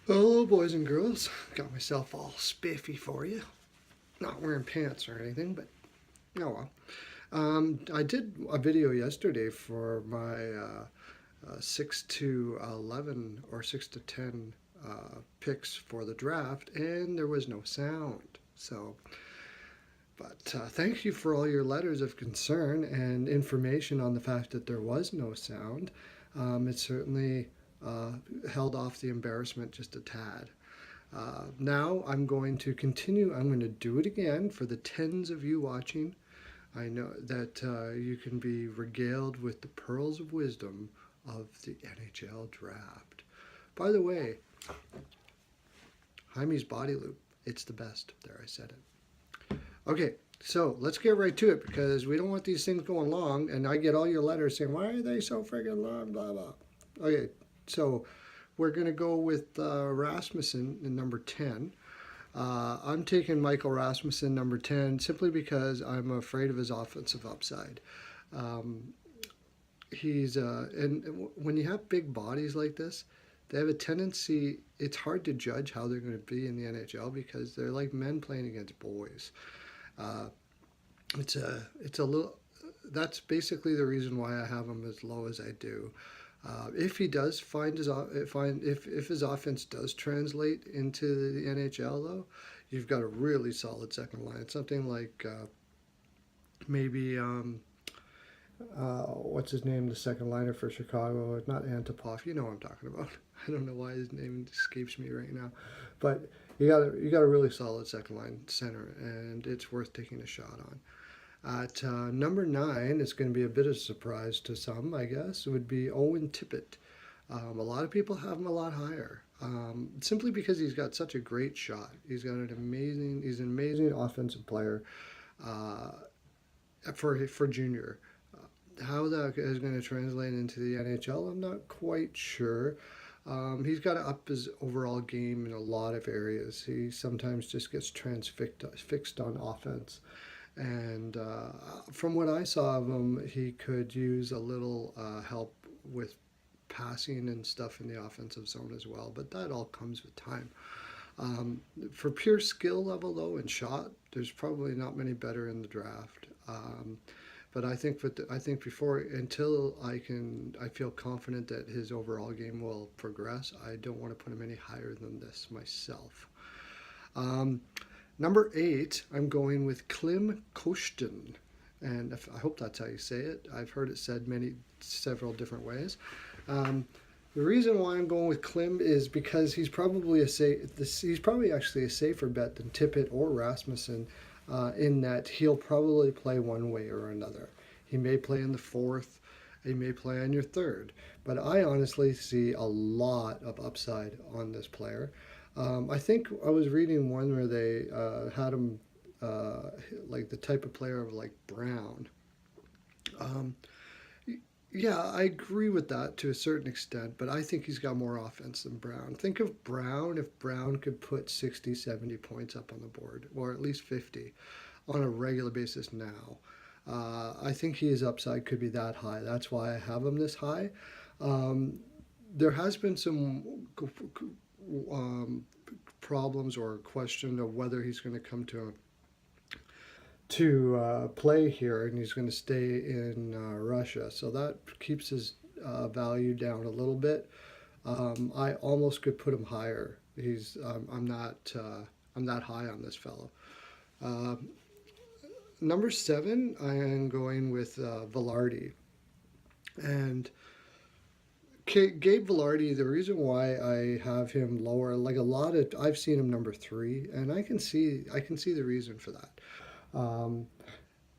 Hello, boys and girls. Got myself all spiffy for you. Not wearing pants or anything, but oh well. I did a video yesterday for my 6 to 11 or 6 to 10 picks for the draft, and there was no sound. So, but thank you for all your letters of concern and information on the fact that there was no sound. It certainly uh, held off the embarrassment just a tad. Now I'm going to continue. I'm going to do it again for the tens of you watching. I know that you can be regaled with the pearls of wisdom of the NHL draft. By the way, Jaime's body loop, it's the best. There, I said it. Okay, so let's get right to it because we don't want these things going long. And I get all your letters saying, why are they so friggin' long, blah, blah. Okay, so we're going to go with Rasmussen in number 10. I'm taking Michael Rasmussen number 10 simply because I'm afraid of his offensive upside. Um, and when you have big bodies like this, they have a tendency, it's hard to judge how they're going to be in the NHL because they're like men playing against boys. Uh, it's a little, that's basically the reason why I have him as low as I do. If he does if his offense does translate into the NHL though, you've got a really solid second line. Something like maybe what's his name, the second liner for Chicago? Not Antipov. You know what I'm talking about. I don't know why his name escapes me right now, but you got a really solid second line center, and it's worth taking a shot on. At number 9, it's going to be a bit of a surprise to some, I guess. It would be Owen Tippett. A lot of people have him a lot higher, simply because he's got such a great shot. He's an amazing offensive player uh, for junior. How that is going to translate into the NHL, I'm not quite sure. He's got to up his overall game in a lot of areas. He sometimes just gets transfixed on offense. And from what I saw of him, he could use a little help with passing and stuff in the offensive zone as well. But that all comes with time. For pure skill level, though, and shot, there's probably not many better in the draft. But I think before until I feel confident that his overall game will progress. I don't want to put him any higher than this myself. Um, Number 8, I'm going with Klim Koltun, and I hope that's how you say it. I've heard it said several different ways. Um, the reason why I'm going with Klim is because he's probably he's probably actually a safer bet than Tippett or Rasmussen, in that he'll probably play one way or another. He may play in the fourth, he may play on your third, but I honestly see a lot of upside on this player. I think I was reading one where they had him like the type of player of like Brown. Um, yeah, I agree with that to a certain extent, but I think he's got more offense than Brown. Think of Brown if Brown could put 60, 70 points up on the board, or at least 50 on a regular basis now. I think his upside could be that high. That's why I have him this high. Um, there has been some um, problems or question of whether he's going to come to play here and he's going to stay in Russia. So that keeps his value down a little bit. I almost could put him higher. I'm not high on this fellow. Uh, Number 7, I am going with Velarde. And Gabe Velarde, the reason why I have him lower, like I've seen him number 3, and I can see the reason for that. Um,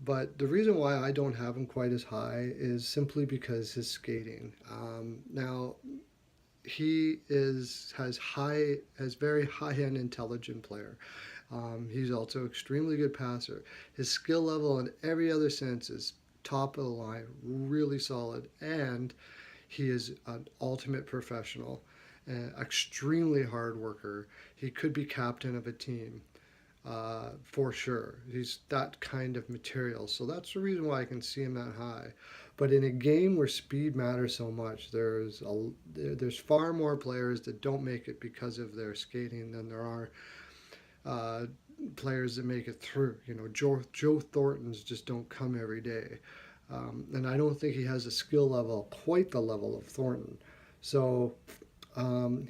but the reason why I don't have him quite as high is simply because his skating. Now has very high end intelligent player. He's also extremely good passer. His skill level in every other sense is top of the line, really solid, and he is an ultimate professional, extremely hard worker. He could be captain of a team. for sure. He's that kind of material. So that's the reason why I can see him that high. But in a game where speed matters so much, there's far more players that don't make it because of their skating than there are uh, players that make it through. You know, Joe Thorntons just don't come every day. And I don't think he has a skill level quite the level of Thornton. So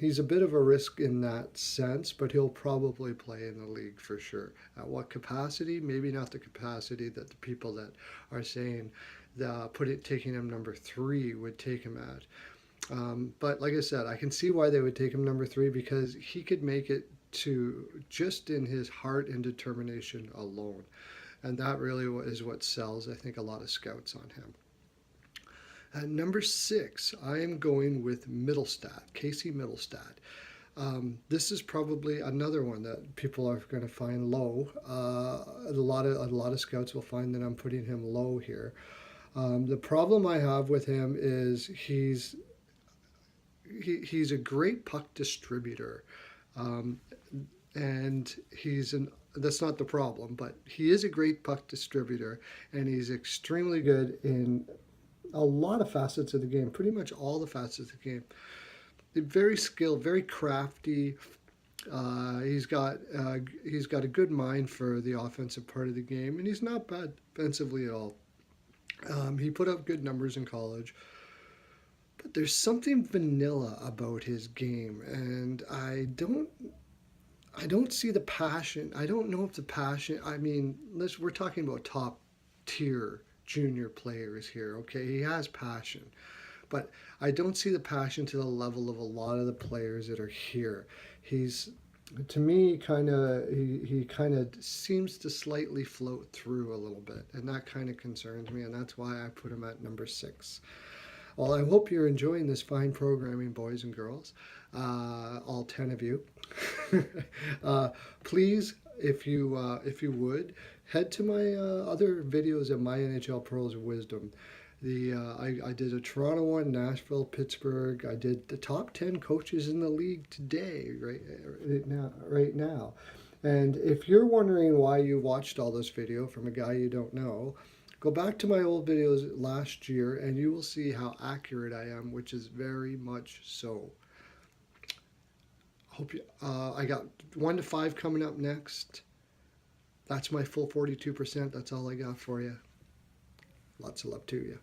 he's a bit of a risk in that sense, but he'll probably play in the league for sure. At what capacity? Maybe not the capacity that the people that are saying taking him number 3 would take him at. But like I said, I can see why they would take him number 3 because he could make it to just in his heart and determination alone. And that really is what sells, I think, a lot of scouts on him. At number 6, I am going with Mittelstadt, Casey Mittelstadt. This is probably another one that people are going to find low. A lot of scouts will find that I'm putting him low here. The problem I have with him is he's a great puck distributor, and that's not the problem, but he is a great puck distributor, and he's extremely good in a lot of facets of the game, pretty much all the facets of the game. Very skilled, very crafty. He's got a good mind for the offensive part of the game, and he's not bad defensively at all. He put up good numbers in college, but there's something vanilla about his game, and I don't see the passion. I don't know if the passion. I mean, we're talking about top tier junior players here. Okay, he has passion, but I don't see the passion to the level of a lot of the players that are here. To me, he kind of seems to slightly float through a little bit, and that kind of concerns me, and that's why I put him at number 6. Well, I hope you're enjoying this fine programming, boys and girls, all 10 of you. Please, if you would, head to my other videos of my NHL Pearls of Wisdom. I did a Toronto one, Nashville, Pittsburgh. I did the top 10 coaches in the league today, right now. And if you're wondering why you watched all this video from a guy you don't know, go back to my old videos last year and you will see how accurate I am, which is very much so. I got 1 to 5 coming up next. That's my full 42%. That's all I got for you. Lots of love to you.